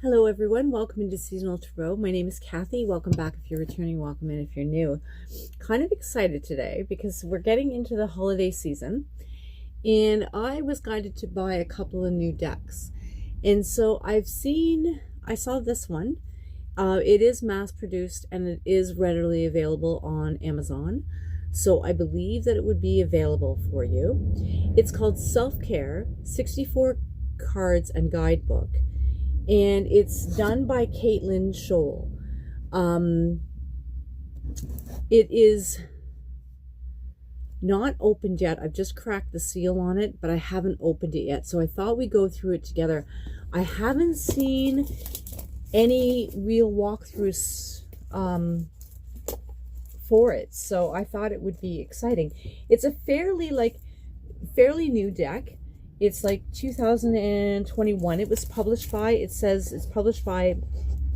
Hello everyone, welcome into Seasonal Tarot. My name is Kathy. Welcome back if you're returning, welcome in if you're new. Kind of excited today because we're getting into the holiday season and I was guided to buy a couple of new decks. And so I saw this one. It is mass produced and it is readily available on Amazon. So I believe that it would be available for you. It's called Self-Care, 64 Cards and Guidebook. And it's done by Caitlin Scholl. It is not opened yet. I've just cracked the seal on it, but I haven't opened it yet. So I thought we'd go through it together. I haven't seen any real walkthroughs for it, so I thought it would be exciting. It's a fairly new deck. It's like 2021. It was published by, it says it's published by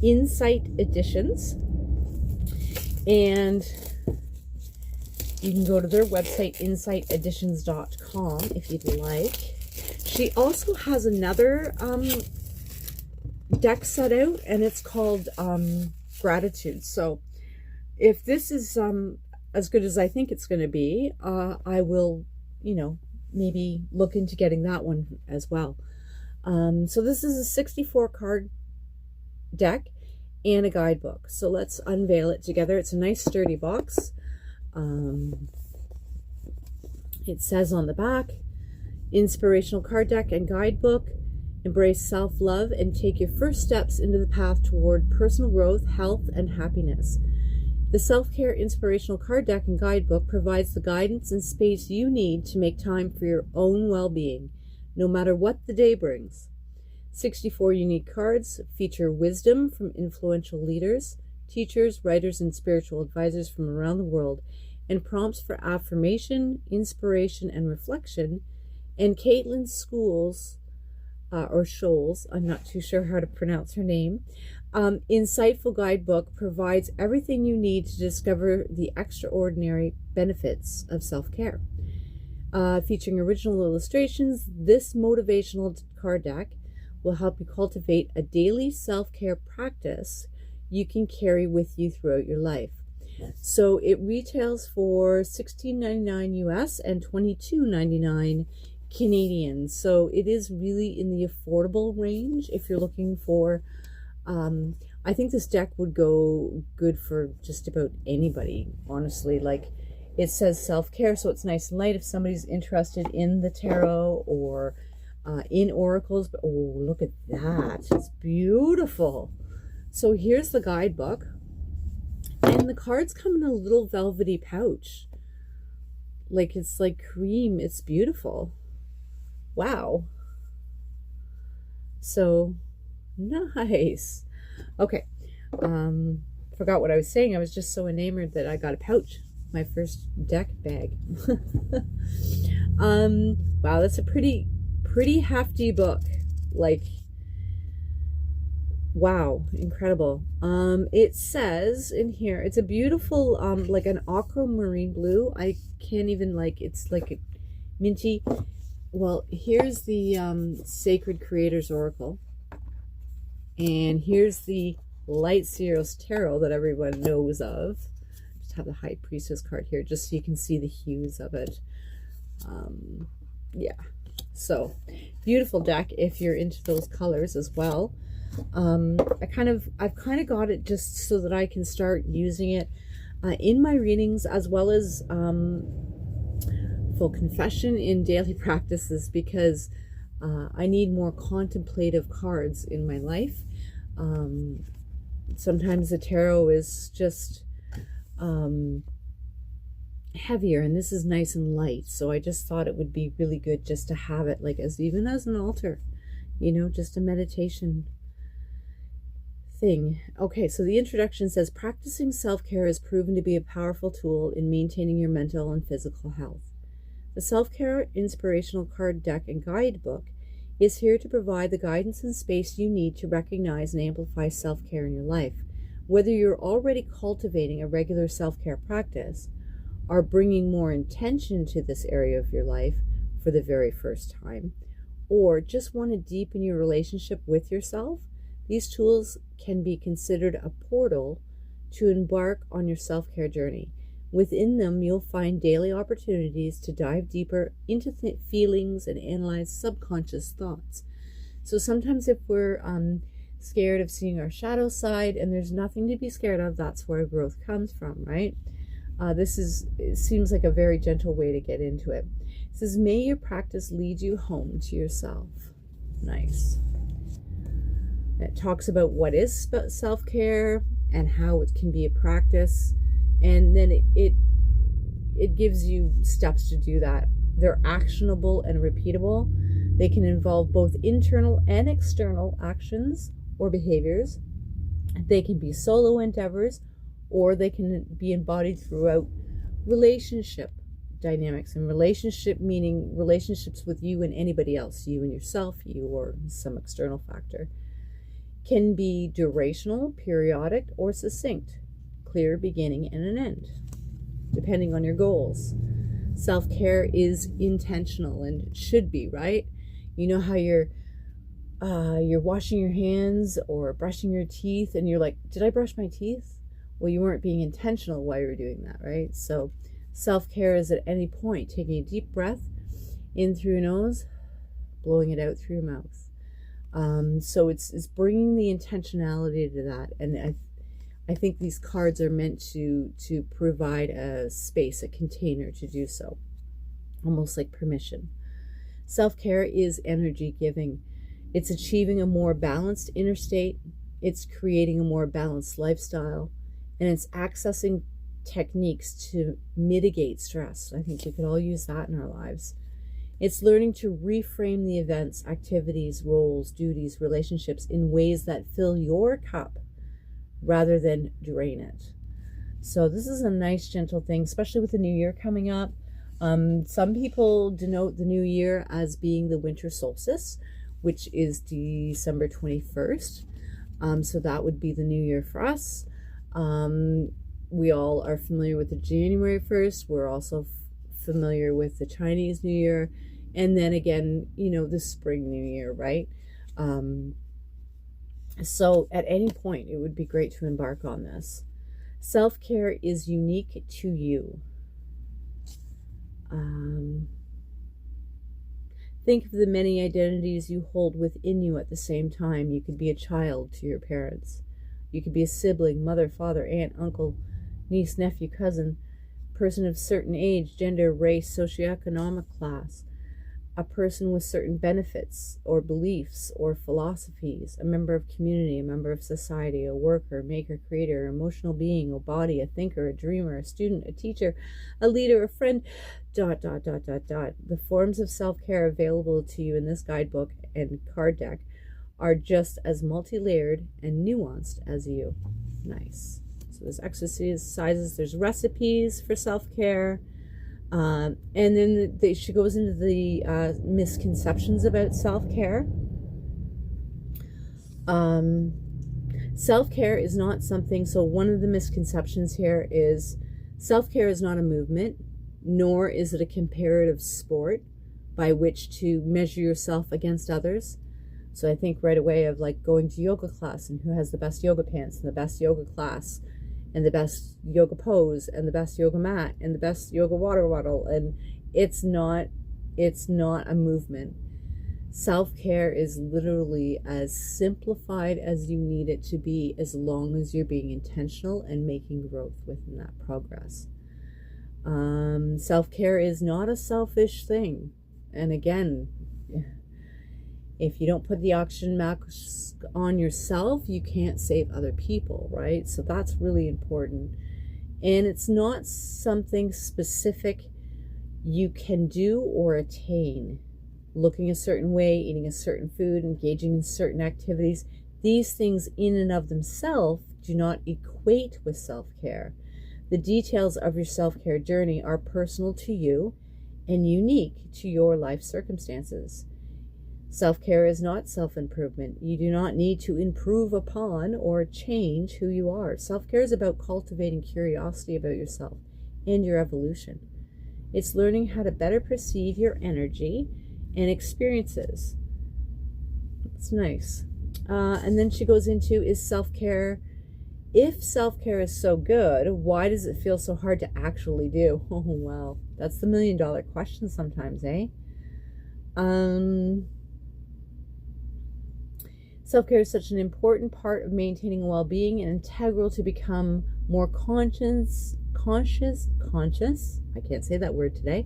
Insight Editions. And you can go to their website, insighteditions.com, if you'd like. She also has another deck set out, and it's called Gratitude. So if this is as good as I think it's going to be, I will, maybe look into getting that one as well. So this is a 64 card deck and a guidebook. So let's unveil it together. It's a nice sturdy box. It says on the back, Inspirational card deck and guidebook. Embrace self-love and take your first steps into the path toward personal growth, health, and happiness. The Self-Care Inspirational Card Deck and Guidebook provides the guidance and space you need to make time for your own well-being, no matter what the day brings. 64 unique cards feature wisdom from influential leaders, teachers, writers, and spiritual advisors from around the world, and prompts for affirmation, inspiration, and reflection. And Caitlin Scholl's, I'm not too sure how to pronounce her name, insightful guidebook provides everything you need to discover the extraordinary benefits of self-care. Featuring original illustrations, this motivational card deck will help you cultivate a daily self-care practice you can carry with you throughout your life. So it retails for $16.99 US and $22.99 Canadian. So it is really in the affordable range if you're looking for I think this deck would go good for just about anybody, honestly. Like, it says self-care, so it's nice and light if somebody's interested in the tarot or in oracles. But oh, look at that, it's beautiful. So here's the guidebook, and the cards come in a little velvety pouch, like it's like cream. It's beautiful. Wow. So nice. Okay. Forgot what I was saying. I was just so enamored that I got a pouch. My first deck bag. Wow, that's a pretty hefty book. Like, wow, incredible. It says in here, it's a beautiful, like an aquamarine blue. I can't even, it's like a minty. Well, here's the Sacred Creators Oracle. And here's the Light Seer's Tarot that everyone knows of. Just have the High Priestess card here just so you can see the hues of it. Yeah, so beautiful deck if you're into those colors as well. I've kind of got it just so that I can start using it in my readings, as well as full confession, in daily practices, because I need more contemplative cards in my life. Sometimes the tarot is just heavier, and this is nice and light. So I just thought it would be really good just to have it, like, even as an altar, just a meditation thing. Okay, so the introduction says, practicing self-care has proven to be a powerful tool in maintaining your mental and physical health. The Self-Care Inspirational Card Deck and Guidebook is here to provide the guidance and space you need to recognize and amplify self-care in your life. Whether you're already cultivating a regular self-care practice, are bringing more intention to this area of your life for for the very first time, or just want to deepen your relationship with yourself, These tools can be considered a portal to embark on your self-care journey. Within them, you'll find daily opportunities to dive deeper into feelings and analyze subconscious thoughts. So sometimes if we're scared of seeing our shadow side, and there's nothing to be scared of, that's where growth comes from, right? It seems like a very gentle way to get into it. It says, may your practice lead you home to yourself. Nice. It talks about what is self-care and how it can be a practice. And then it gives you steps to do that. They're actionable and repeatable. They can involve both internal and external actions or behaviors. They can be solo endeavors, or they can be embodied throughout relationship dynamics. And relationship meaning relationships with you and anybody else, you and yourself, you or some external factor. Can be durational, periodic, or succinct, clear beginning and an end, depending on your goals. Self-care is intentional and should be, right? You know how you're washing your hands or brushing your teeth and you're like, did I brush my teeth? Well, you weren't being intentional while you were doing that, right? So self-care is at any point taking a deep breath in through your nose, blowing it out through your mouth. So it's bringing the intentionality to that. And I think these cards are meant to provide a space, a container to do so, almost like permission. Self-care is energy giving. It's achieving a more balanced inner state. It's creating a more balanced lifestyle. And it's accessing techniques to mitigate stress. I think we could all use that in our lives. It's learning to reframe the events, activities, roles, duties, relationships in ways that fill your cup rather than drain it. So this is a nice, gentle thing, especially with the new year coming up. Some people denote the new year as being the winter solstice, which is December 21st. So that would be the new year for us. We all are familiar with the January 1st. We're also familiar with the Chinese New Year. And then again, the spring New Year, right? So at any point, it would be great to embark on this. Self-care is unique to you. Think of the many identities you hold within you at the same time. You could be a child to your parents. You could be a sibling, mother, father, aunt, uncle, niece, nephew, cousin, person of certain age, gender, race, socioeconomic class, a person with certain benefits or beliefs or philosophies, a member of community, a member of society, a worker, maker, creator, emotional being, a body, a thinker, a dreamer, a student, a teacher, a leader, a friend, ... The forms of self-care available to you in this guidebook and card deck are just as multi-layered and nuanced as you. Nice. So there's exercises, there's recipes for self-care. And then she goes into the misconceptions about self-care. Self-care is not something, so one of the misconceptions here is self-care is not a movement, nor is it a comparative sport by which to measure yourself against others. So I think right away of like going to yoga class and who has the best yoga pants and the best yoga class and the best yoga pose and the best yoga mat and the best yoga water bottle. And it's not a movement. Self-care is literally as simplified as you need it to be, as long as you're being intentional and making growth within that progress. Self-care is not a selfish thing. And again, if you don't put the oxygen mask on yourself, you can't save other people, right? So that's really important. And it's not something specific you can do or attain. Looking a certain way, eating a certain food, engaging in certain activities, these things in and of themselves do not equate with self-care. The details of your self-care journey are personal to you and unique to your life circumstances. Self-care is not self-improvement. You do not need to improve upon or change who you are. Self-care is about cultivating curiosity about yourself and your evolution. It's learning how to better perceive your energy and experiences. It's nice. And then she goes into, is self-care, if self-care is so good, why does it feel so hard to actually do? Oh, well, that's the million-dollar question sometimes, eh? Self-care is such an important part of maintaining well-being and integral to become more conscious, I can't say that word today,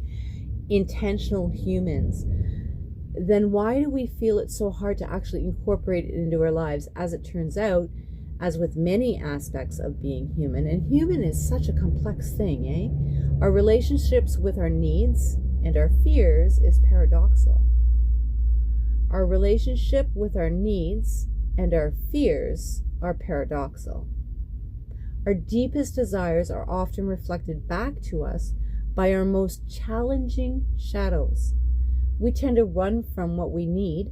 intentional humans. Then why do we feel it's so hard to actually incorporate it into our lives? As it turns out, as with many aspects of being human, and human is such a complex thing, eh? Our relationships with our needs and our fears is paradoxical. Our relationship with our needs and our fears are paradoxical. Our deepest desires are often reflected back to us by our most challenging shadows. We tend to run from what we need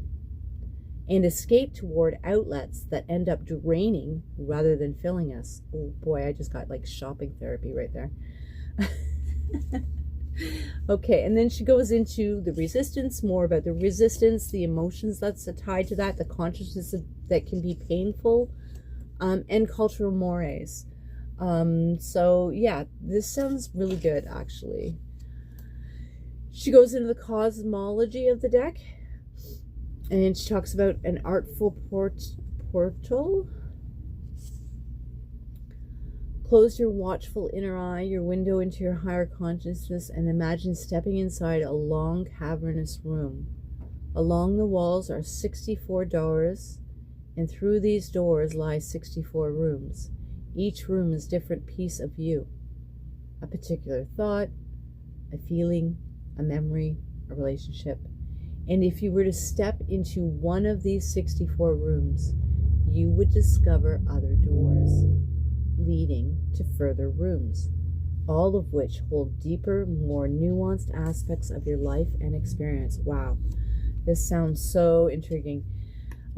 and escape toward outlets that end up draining rather than filling us. Oh boy, I just got like shopping therapy right there. Okay, and then she goes into the resistance, more about the resistance, the emotions that's tied to that, the consciousness that can be painful, and cultural mores. So yeah, this sounds really good actually. She goes into the cosmology of the deck, and she talks about an artful portal. Close your watchful inner eye, your window into your higher consciousness, and imagine stepping inside a long cavernous room. Along the walls are 64 doors, and through these doors lie 64 rooms. Each room is a different piece of you. A particular thought, a feeling, a memory, a relationship. And if you were to step into one of these 64 rooms, you would discover other doors leading to further rooms, all of which hold deeper, more nuanced aspects of your life and experience. Wow, this sounds so intriguing.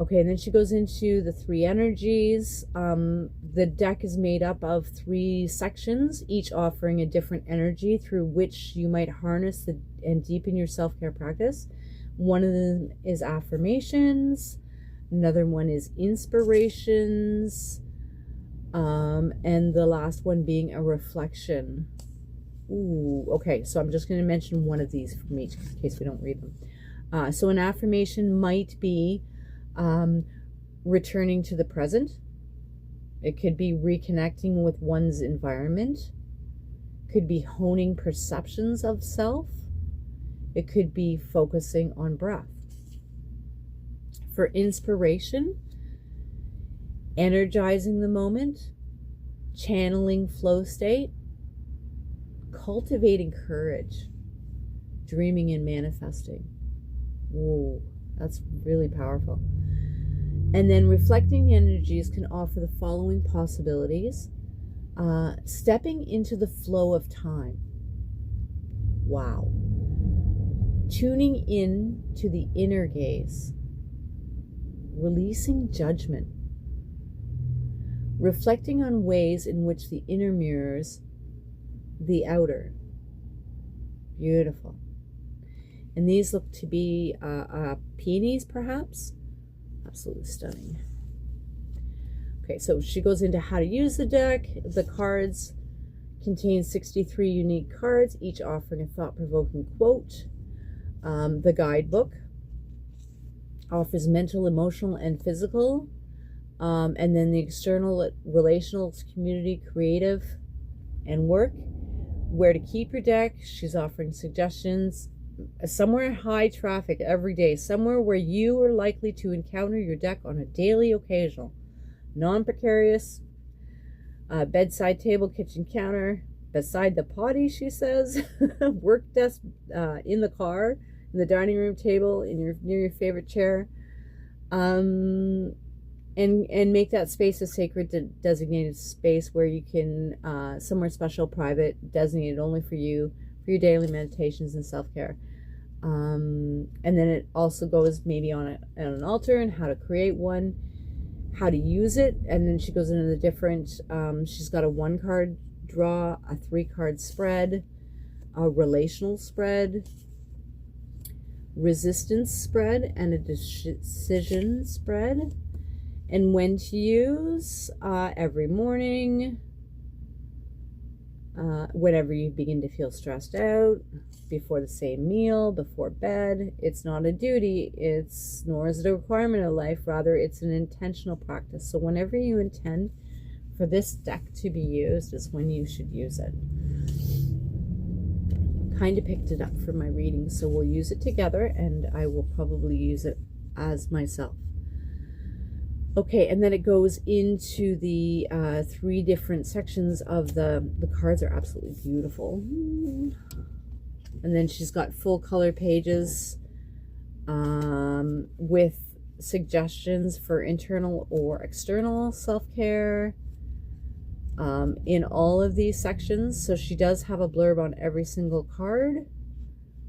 Okay, and then she goes into the three energies. The deck is made up of 3 sections, each offering a different energy through which you might harness and deepen your self-care practice. One of them is affirmations, another one is inspirations, and the last one being a reflection. Ooh, okay, so I'm just going to mention one of these from each in case we don't read them. So an affirmation might be returning to the present. It could be reconnecting with one's environment. Could be honing perceptions of self. It could be focusing on breath. For inspiration, energizing the moment, channeling flow state, cultivating courage, dreaming and manifesting. Whoa, that's really powerful. And then reflecting energies can offer the following possibilities. Stepping into the flow of time. Wow. Tuning in to the inner gaze. Releasing judgment. Reflecting on ways in which the inner mirrors the outer. Beautiful. And these look to be peonies, perhaps. Absolutely stunning. Okay, so she goes into how to use the deck. The cards contain 63 unique cards, each offering a thought-provoking quote. The guidebook offers mental, emotional, and physical. And then the external, relational, community, creative, and work. Where to keep your deck. She's offering suggestions. Somewhere high traffic every day. Somewhere where you are likely to encounter your deck on a daily occasional. Non-precarious. Bedside table, kitchen counter. Beside the potty, she says. Work desk in the car. In the dining room table. Near your favorite chair. And make that space a sacred designated space where you can, somewhere special, private, designated only for you, for your daily meditations and self-care. And then it also goes maybe on an altar and how to create one, how to use it. And then she goes into the different, she's got a 1-card draw, a 3-card spread, a relational spread, resistance spread, and a decision spread. And when to use, every morning, whenever you begin to feel stressed out, before the same meal, before bed. It's not a duty, nor is it a requirement of life, rather it's an intentional practice. So whenever you intend for this deck to be used is when you should use it. Kind of picked it up for my reading, so we'll use it together, and I will probably use it as myself. Okay, and then it goes into the 3 different sections of the cards are absolutely beautiful. And then she's got full color pages with suggestions for internal or external self-care in all of these sections. So she does have a blurb on every single card.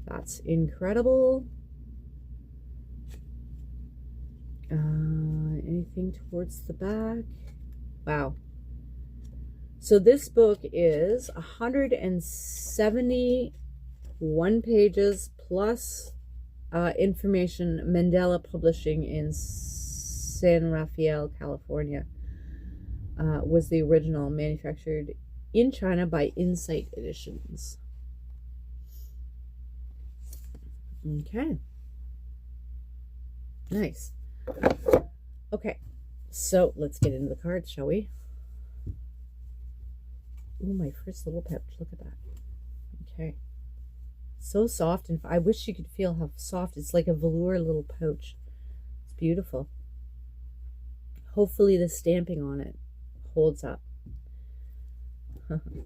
That's incredible. Anything towards the back? Wow. So this book is 171 pages plus information. Mandela Publishing in San Rafael, California was the original, manufactured in China by Insight Editions. Okay. Nice. Okay, so let's get into the cards, shall we? Ooh, my first little pouch. Look at that. Okay. So soft, and I wish you could feel how soft. It's like a velour little pouch. It's beautiful. Hopefully the stamping on it holds up. Okay,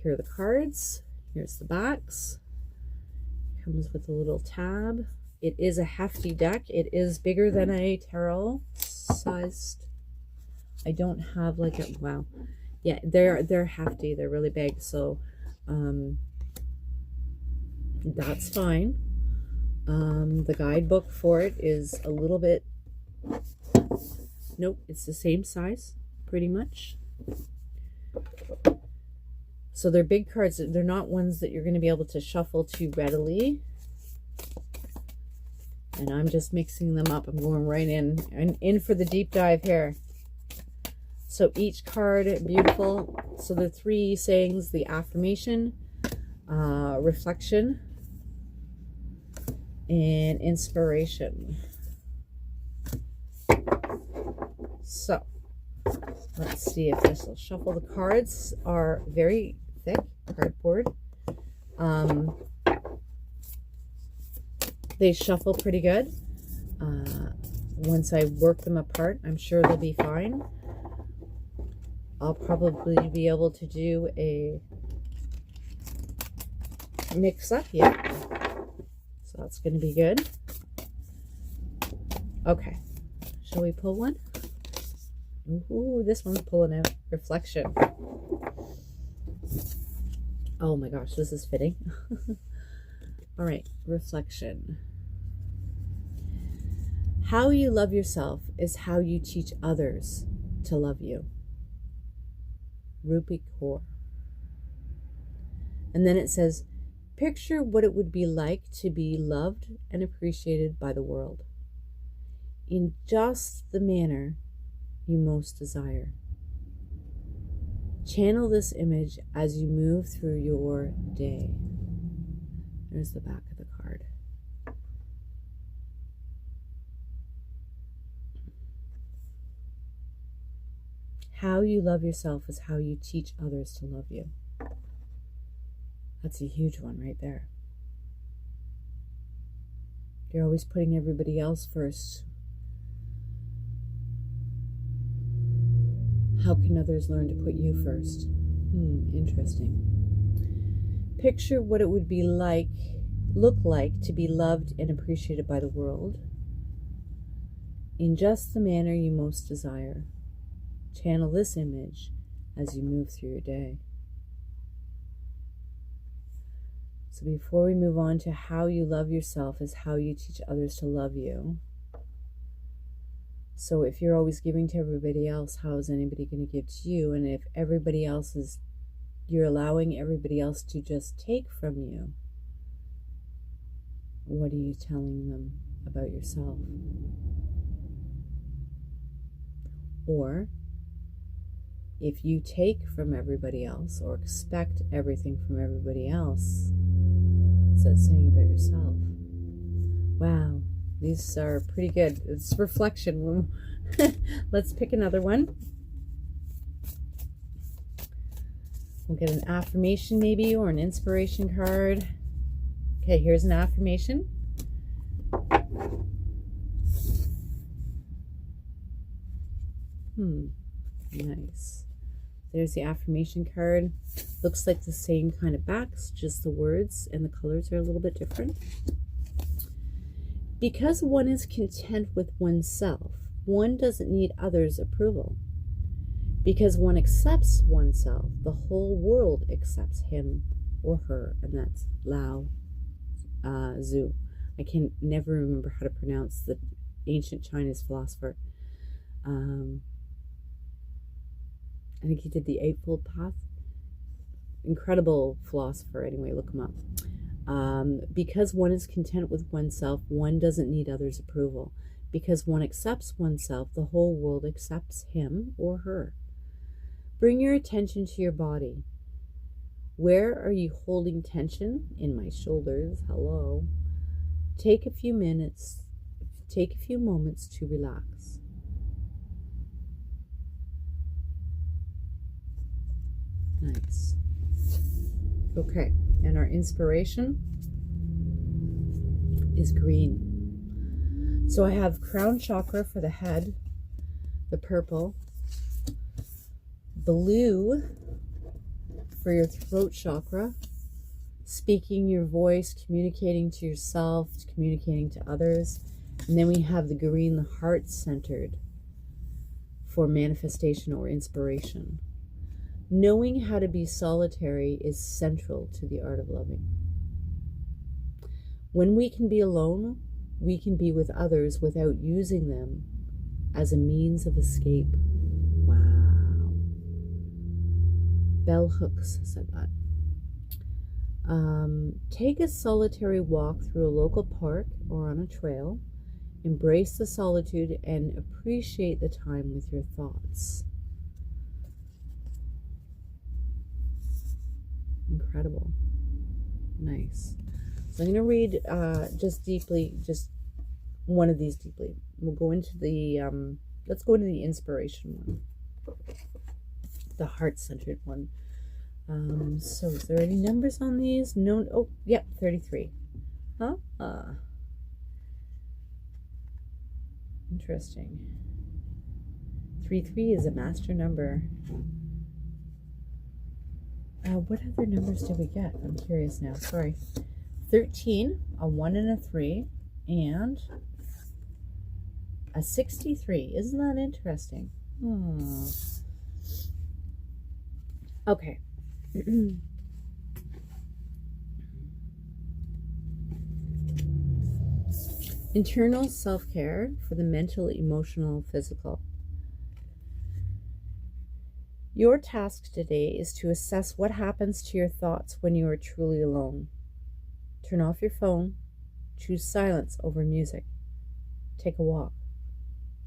here are the cards. Here's the backs. Comes with a little tab. It is a hefty deck. It is bigger than a tarot sized. I don't have like a, wow. Yeah, they're hefty. They're really big. So that's fine. The guidebook for it is a little bit, nope, it's the same size pretty much. So they're big cards. They're not ones that you're going to be able to shuffle too readily. And I'm just mixing them up. I'm going right in and in for the deep dive here. So each card, beautiful. So the 3 sayings, the affirmation, reflection, and inspiration. So let's see if this will shuffle. The cards are very thick cardboard. They shuffle pretty good. Once I work them apart, I'm sure they'll be fine. I'll probably be able to do a mix up here. So that's going to be good. Okay. Shall we pull one? Ooh, this one's pulling out. Reflection. Oh my gosh, this is fitting. All right, reflection. How you love yourself is how you teach others to love you. Rupi Kaur. And then it says, picture what it would be like to be loved and appreciated by the world in just the manner you most desire. Channel this image as you move through your day. There's the back of the card. How you love yourself is how you teach others to love you. That's a huge one right there. You're always putting everybody else first. How can others learn to put you first? Interesting. Picture what it would be like, look like to be loved and appreciated by the world in just the manner you most desire. Channel this image as you move through your day. So before we move on to how you love yourself is how you teach others to love you. So if you're always giving to everybody else, how is anybody going to give to you? And if everybody else is, you're allowing everybody else to just take from you, what are you telling them about yourself? Or if you take from everybody else or expect everything from everybody else, what's that saying about yourself? Wow, these are pretty good. It's reflection. Let's pick another one. We'll get an affirmation maybe, or an inspiration card. Okay, here's an affirmation. Nice. There's the affirmation card. Looks like the same kind of backs, just the words and the colors are a little bit different. Because one is content with oneself, one doesn't need others' approval. Because one accepts oneself, the whole world accepts him or her, and that's Lao Tzu. I can never remember how to pronounce the ancient Chinese philosopher. I think he did the Eightfold Path. Incredible philosopher. Anyway, look him up. Because one is content with oneself, one doesn't need others' approval. Because one accepts oneself, the whole world accepts him or her. Bring your attention to your body. Where are you holding tension? In my shoulders. Hello. Take a few moments to relax. Nice. Okay, and our inspiration is green. So I have crown chakra for the head, the purple, blue for your throat chakra, speaking your voice, communicating to yourself, communicating to others. And then we have the green, the heart-centered, for manifestation or inspiration. Knowing how to be solitary is central to the art of loving. When we can be alone, we can be with others without using them as a means of escape. Wow. Bell Hooks said that. Take a solitary walk through a local park or on a trail. Embrace the solitude and appreciate the time with your thoughts. Incredible. Nice. So I'm going to read just one of these deeply. We'll go into the, let's go into the inspiration one. The heart-centered one. So is there any numbers on these? No. Oh, yep, 33. Huh? Interesting. 33 is a master number. What other numbers did we get? I'm curious now. Sorry. 13, a 1 and a 3, and a 63. Isn't that interesting? Okay. Internal self-care for the mental, emotional, physical. Your task today is to assess what happens to your thoughts when you are truly alone. Turn off your phone. Choose silence over music. Take a walk.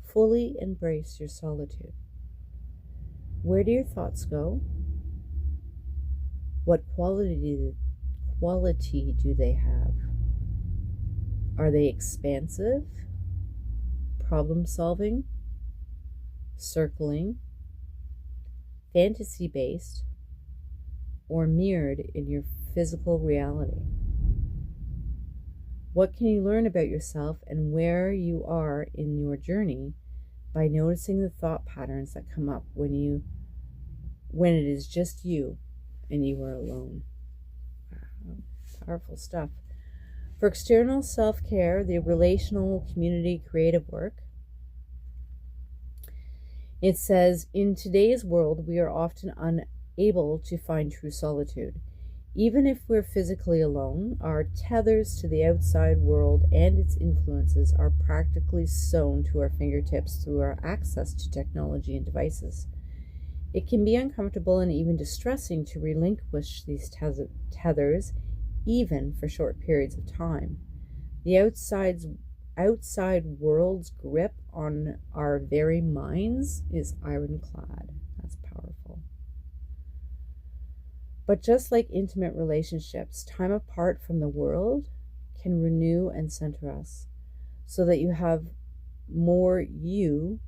Fully embrace your solitude. Where do your thoughts go? What quality do they have? Are they expansive, problem-solving, circling, fantasy-based, or mirrored in your physical reality? What can you learn about yourself and where you are in your journey by noticing the thought patterns that come up when it is just you and you are alone? Wow, powerful stuff. For external self-care, the relational, community, creative work, it says, in today's world, we are often unable to find true solitude. Even if we're physically alone, our tethers to the outside world and its influences are practically sewn to our fingertips through our access to technology and devices. It can be uncomfortable and even distressing to relinquish these tethers, even for short periods of time. The outside outside world's grip on our very minds is ironclad. That's powerful. But just like intimate relationships, time apart from the world can renew and center us so that you have more you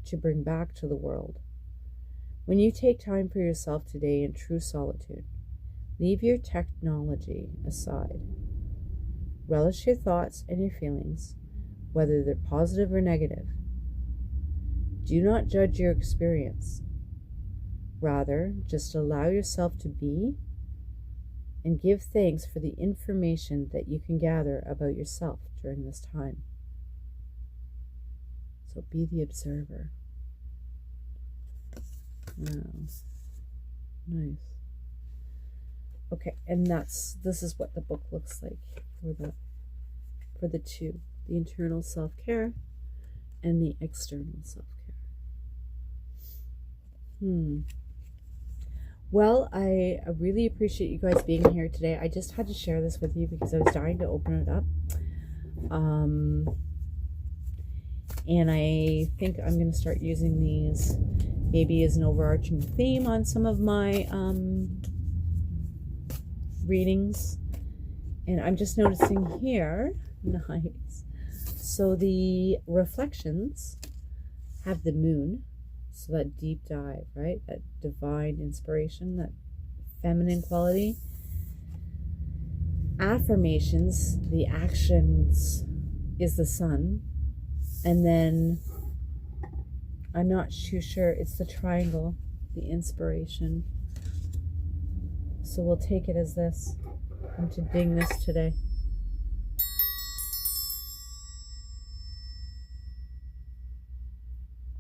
to bring back to the world. When you take time for yourself today in true solitude, leave your technology aside. Relish your thoughts and your feelings, whether they're positive or negative. Do not judge your experience. Rather, just allow yourself to be and give thanks for the information that you can gather about yourself during this time. So be the observer. Wow. Nice. Okay, and this is what the book looks like for the two, the internal self-care and the external self-care. Well, I really appreciate you guys being here today. I just had to share this with you because I was dying to open it up. And I think I'm going to start using these maybe as an overarching theme on some of my readings. And I'm just noticing here, nice. So the reflections have the moon, so that deep dive, right? That divine inspiration, that feminine quality. Affirmations, the actions is the sun. And then, I'm not too sure, it's the triangle, the inspiration. So we'll take it as this. I'm to ding this today.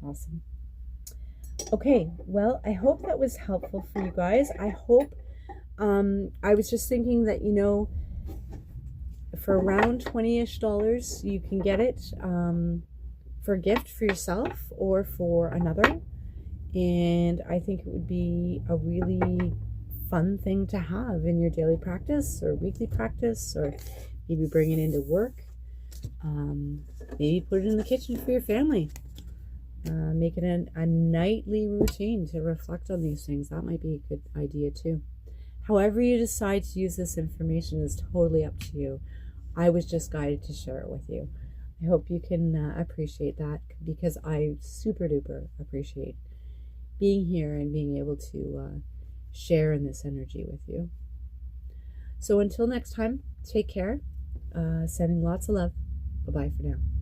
Awesome. Okay, well, I hope that was helpful for you guys. I hope, I was just thinking that, for around $20-ish, you can get it for a gift for yourself or for another. And I think it would be a really fun thing to have in your daily practice or weekly practice, or maybe bring it into work. Maybe put it in the kitchen for your family. Make it a nightly routine to reflect on these things. That might be a good idea too. However you decide to use this information is totally up to you. I was just guided to share it with you. I hope you can appreciate that, because I super duper appreciate being here and being able to share in this energy with you. So until next time, take care. Sending lots of love. Bye-bye for now.